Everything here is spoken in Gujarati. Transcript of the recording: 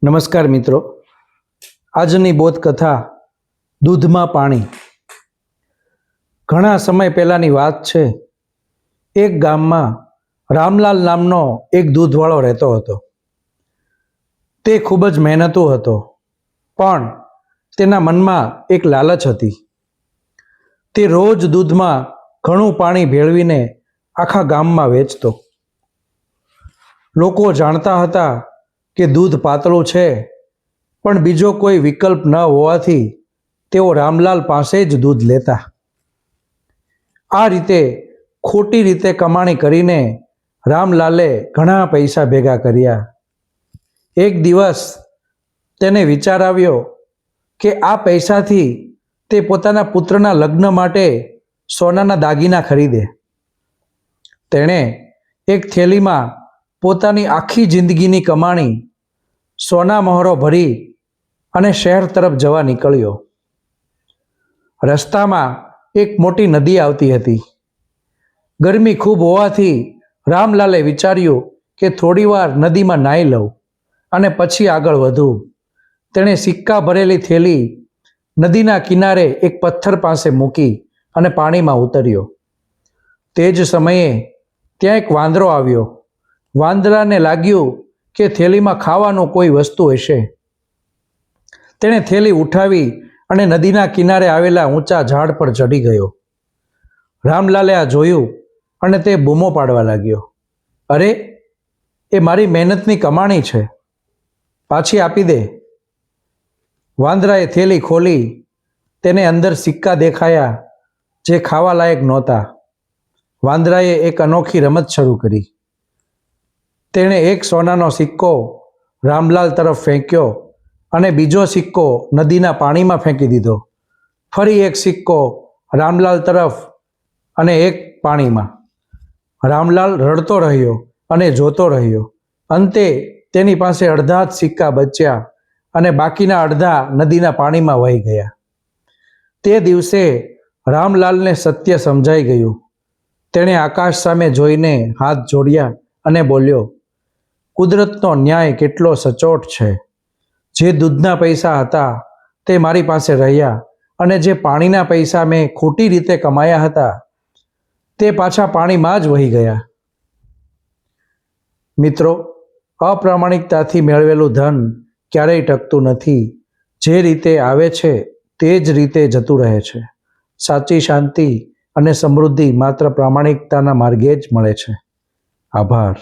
નમસ્કાર મિત્રો, આજની બોધ કથા દૂધમાં પાણી. ઘણા સમય પહેલાની વાત છે. એક ગામમાં રામલાલ નામનો એક દૂધવાળો રહેતો હતો. તે ખૂબ જ મહેનતુ હતો, પણ તેના મનમાં એક લાલચ હતી. તે રોજ દૂધમાં ઘણું પાણી ભેળવીને આખા ગામમાં વેચતો. લોકો જાણતા હતા કે દૂધ પાતળું છે, પણ બીજો કોઈ વિકલ્પ ન હોવાથી તેઓ રામલાલ પાસે જ દૂધ લેતા. આ રીતે ખોટી રીતે કમાણી કરીને રામલાલે ઘણા પૈસા ભેગા કર્યા. એક દિવસ તેને વિચાર આવ્યો કે આ પૈસાથી તે પોતાના પુત્રના લગ્ન માટે સોનાના દાગીના ખરીદે. તેણે એક થેલીમાં પોતાની આખી જિંદગીની કમાણી સોના મહોરો ભરી અને શહેર તરફ જવા નીકળ્યો. રસ્તામાં એક મોટી નદી આવતી હતી. ગરમી ખૂબ હોવાથી રામલાલે વિચાર્યું કે થોડીવાર નદીમાં નાહી લઉં અને પછી આગળ વધું. તેણે સિક્કા ભરેલી થેલી નદીના કિનારે એક પથ્થર પાસે મૂકી અને પાણીમાં ઉતર્યો. તે જ સમયે ત્યાં એક વાંદરો આવ્યો. વાંદરાને લાગ્યું કે થેલીમાં ખાવાનું કોઈ વસ્તુ હશે. તેણે થેલી ઉઠાવી અને નદીના કિનારે આવેલા ઊંચા ઝાડ પર ચડી ગયો. રામલાલે આ જોયું અને તે બૂમો પાડવા લાગ્યો, અરે, એ મારી મહેનતની કમાણી છે, પાછી આપી દે. વાંદરાએ થેલી ખોલી. તેને અંદર સિક્કા દેખાયા જે ખાવા લાયક નહોતા. વાંદરાએ એક અનોખી રમત શરૂ કરી. તેણે એક સોનાનો સિક્કો રામલાલ તરફ ફેંક્યો અને બીજો સિક્કો નદીના પાણીમાં ફેંકી દીધો. ફરી એક સિક્કો રામલાલ તરફ અને એક પાણીમાં. રામલાલ રડતો રહ્યો અને જોતો રહ્યો. અંતે તેની પાસે અડધા જ સિક્કા બચ્યા અને બાકીના અડધા નદીના પાણીમાં વહી ગયા. તે દિવસે રામલાલને સત્ય સમજાઈ ગયું. તેણે આકાશ સામે જોઈને હાથ જોડ્યા અને બોલ્યો, કુદરતનો ન્યાય કેટલો સચોટ છે. જે દૂધના પૈસા હતા તે મારી પાસે રહ્યા અને જે પાણીના પૈસા મેં ખોટી રીતે કમાયા હતા તે પાછા પાણીમાં જ વહી ગયા. મિત્રો, અપ્રામાણિકતાથી મેળવેલું ધન ક્યારેય ટકતું નથી. જે રીતે આવે છે તે જ રીતે જતું રહે છે. સાચી શાંતિ અને સમૃદ્ધિ માત્ર પ્રામાણિકતાના માર્ગે જ મળે છે. આભાર.